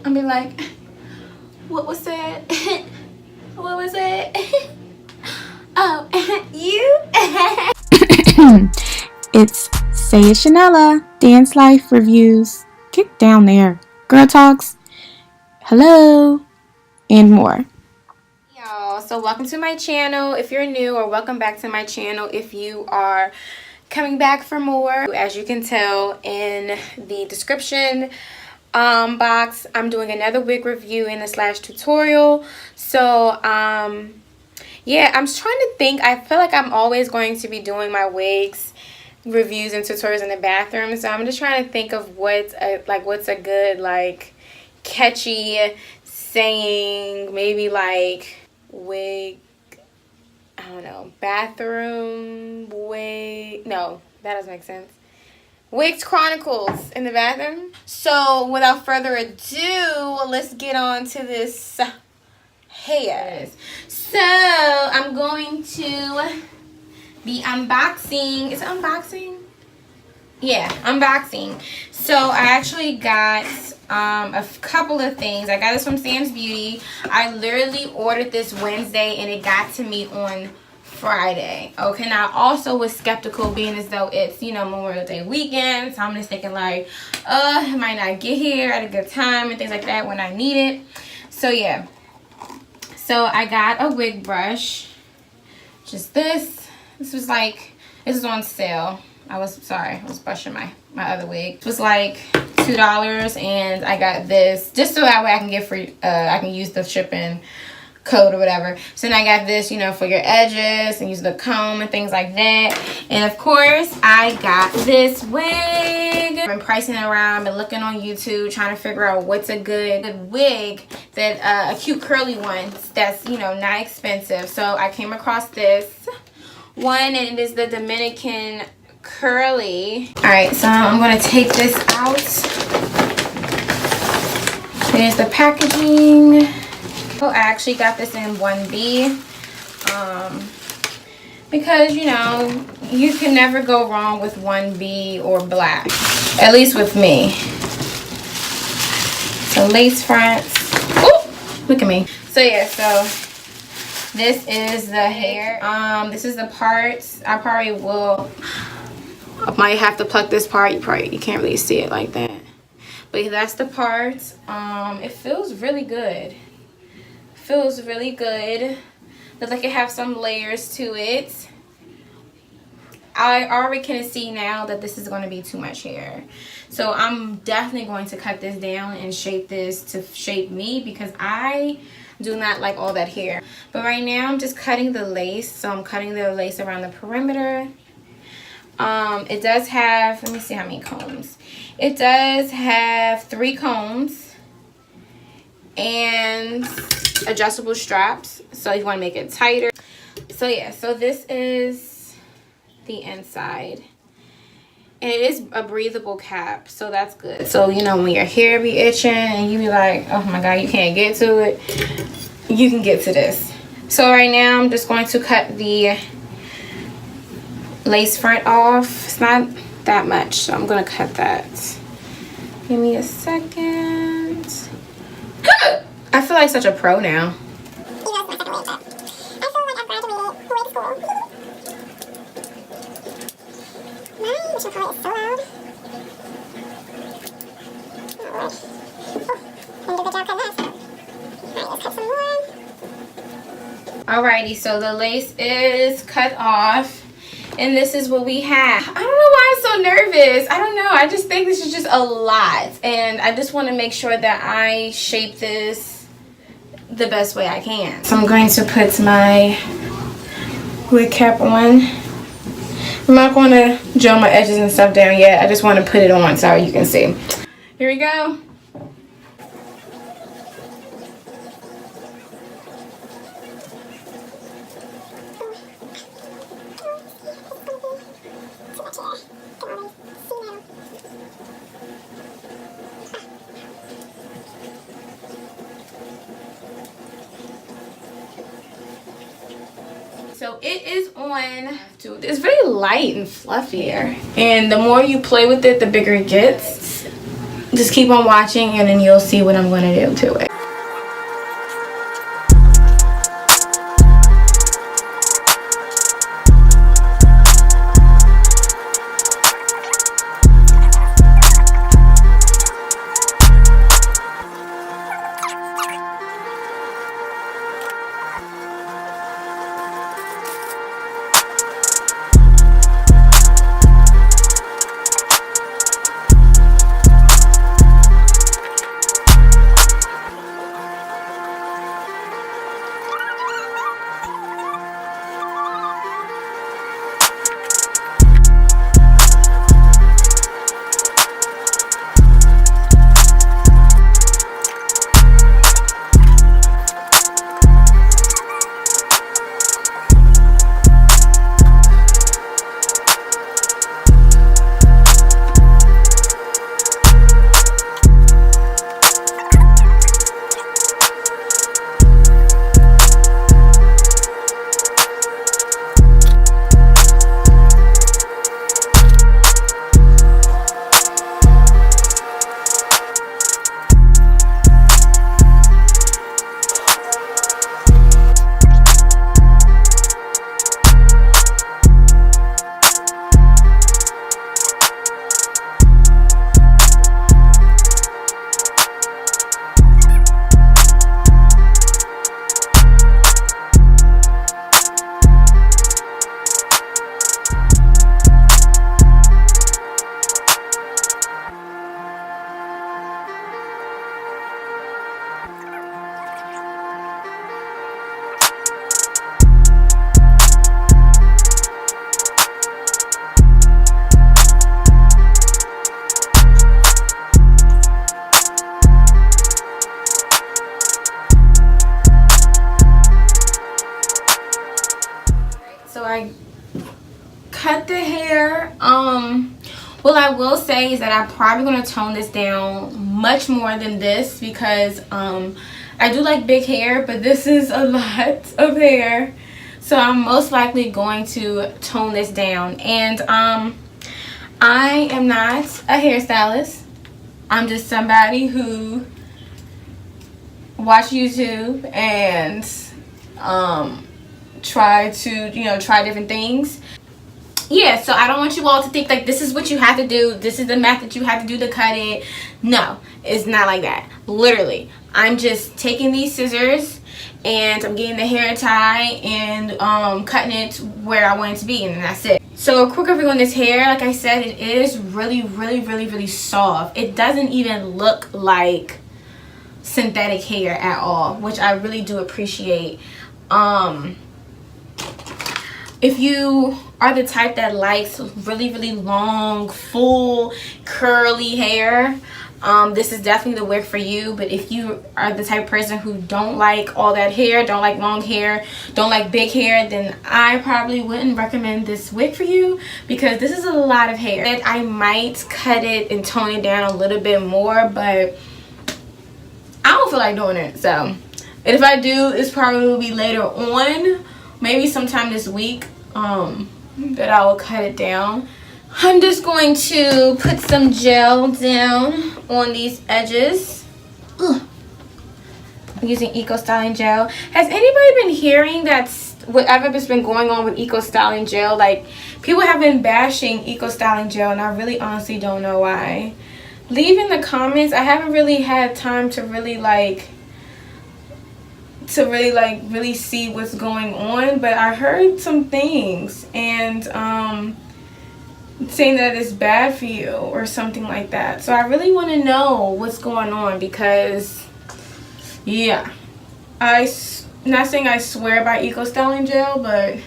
I'll be like, what was that? What was it? Oh, you? It's Say It Chanella, Dance Life Reviews, Kick Down There, Girl Talks, Hello, and more. Y'all, so welcome to my channel if you're new, or welcome back to my channel if you are coming back for more. As you can tell in the description box, I'm doing another wig review and a slash tutorial. So yeah, I'm trying to think. I feel like I'm always going to be doing my wigs reviews and tutorials in the bathroom, so I'm just trying to think of what's a good like catchy saying, maybe like wig, I don't know, bathroom wig. No, that doesn't make sense. Wigs Chronicles in the bathroom. So without further ado, let's get on to this hair. So I'm going to be unboxing. Is it unboxing? Yeah, unboxing. So I actually got a couple of things. I got this from Sam's Beauty. I literally ordered this Wednesday and it got to me on Friday. Okay, now I also was skeptical, being as though it's, you know, Memorial Day weekend. So I'm just thinking like, it might not get here at a good time and things like that when I need it. So yeah. So I got a wig brush. Just this. This was on sale. I was brushing my other wig. It was like $2, and I got this just so that way I can get free. I can use the shipping code or whatever. So then I got this, you know, for your edges and use the comb and things like that. And of course, I got this wig. I've been pricing it around, been looking on YouTube, trying to figure out what's a good wig that a cute curly one that's, you know, not expensive. So I came across this one, and it is the Dominican curly. Alright, so I'm going to take this out. There's the packaging. Oh, I actually got this in 1B. Because, you know, you can never go wrong with 1B or black. At least with me. So lace fronts. Oh, look at me. So yeah, so this is the hair. This is the parts. I might have to pluck this part. You can't really see it like that. But that's the parts. It feels really good. Feels really good. Looks like it has some layers to it. I already can see now that this is going to be too much hair. So I'm definitely going to cut this down and shape this to shape me, because I do not like all that hair. But right now I'm just cutting the lace. So I'm cutting the lace around the perimeter. It does have, let me see how many combs. It does have 3 combs and adjustable straps, so you want to make it tighter. So yeah, so this is the inside, and it is a breathable cap, so that's good. So, you know, when your hair be itching and you be like, oh my god, you can't get to it, you can get to this. So right now I'm just going to cut the lace front off. It's not that much, so I'm gonna cut that. Give me a second. I feel like such a pro now. Alrighty, so the lace is cut off. And this is what we have. I don't know why I'm so nervous. I don't know. I just think this is just a lot. And I just want to make sure that I shape this the best way I can. So I'm going to put my wig cap on. I'm not going to gel my edges and stuff down yet. I just want to put it on so you can see. Here we go. So it is on. Dude, it's very light and fluffy here. And the more you play with it, the bigger it gets. just keep on watching and then you'll see what I'm going to do to it. So I cut the hair. What I will say is that I'm probably going to tone this down much more than this because I do like big hair, but this is a lot of hair. So I'm most likely going to tone this down. And I am not a hairstylist. I'm just somebody who watch YouTube and try to, try different things. Yeah, so I don't want you all to think like this is what you have to do. This is the method you have to do to cut it. No, it's not like that. Literally, I'm just taking these scissors and I'm getting the hair tie and cutting it where I want it to be, and that's it. So a quick review on this hair. Like I said, it is really soft. It doesn't even look like synthetic hair at all, which I really do appreciate. If you are the type that likes really long, full, curly hair, this is definitely the wig for you. But if you are the type of person who don't like all that hair, don't like long hair, don't like big hair, then I probably wouldn't recommend this wig for you because this is a lot of hair. I might cut it and tone it down a little bit more, but I don't feel like doing it. So, and if I do, it's probably later on, maybe sometime this week, that I will cut it down. I'm just going to put some gel down on these edges. Ugh. I'm using Eco Styling Gel. Has anybody been hearing that whatever has been going on with Eco Styling Gel? Like, people have been bashing Eco Styling Gel, and I really honestly don't know why. Leave in the comments. I haven't really had time to really see what's going on, but I heard some things and saying that it's bad for you or something like that. So I really want to know what's going on because yeah, not saying I swear by Eco Styling Gel, but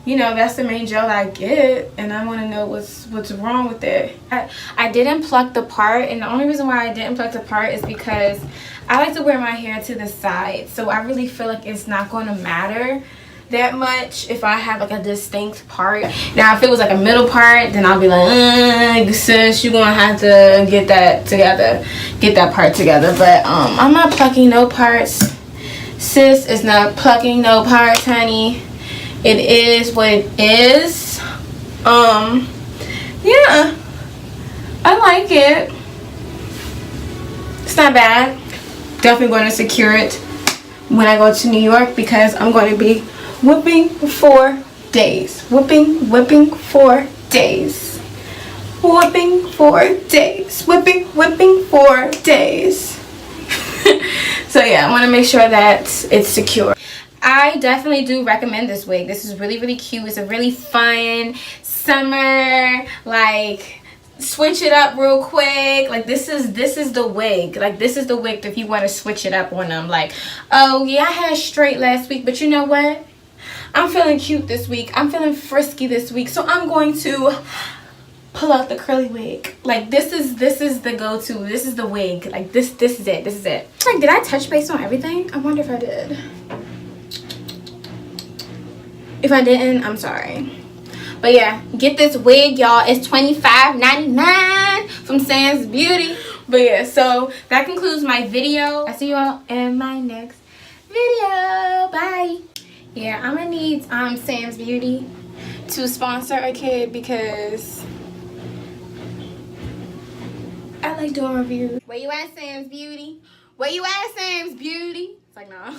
that's the main gel I get, and I want to know what's wrong with it. I didn't pluck the part, and the only reason why I didn't pluck the part is because I like to wear my hair to the side, so I really feel like it's not going to matter that much if I have like a distinct part. Now if it was like a middle part, then I'll be like, sis, you're gonna have to get that together, get that part together. But I'm not plucking no parts. Sis is not plucking no parts, honey. It is what it is. Yeah, I like it. It's not bad. Definitely going to secure it when I go to New York because I'm going to be whipping for days. Whipping for days. Whipping for days. Whipping for days. So yeah, I want to make sure that it's secure. I definitely do recommend this wig. This is really, really cute. It's a really fun summer, like, switch it up real quick. Like, this is the wig. Like, this is the wig if you want to switch it up on them. Like, oh yeah, I had straight last week, but you know what? I'm feeling cute this week. I'm feeling frisky this week, so I'm going to pull out the curly wig. Like, this is the go-to. This is the wig. Like, this is it. This is it. Like, did I touch base on everything? I wonder if I did. If I didn't, I'm sorry. But yeah, get this wig, y'all. It's $25.99 from Sam's Beauty. But yeah, so that concludes my video. I see you all in my next video. Bye. Yeah, I'm gonna need Sam's Beauty to sponsor a kid because I like doing reviews. Where you at, Sam's Beauty? Where you at, Sam's Beauty? It's like, no.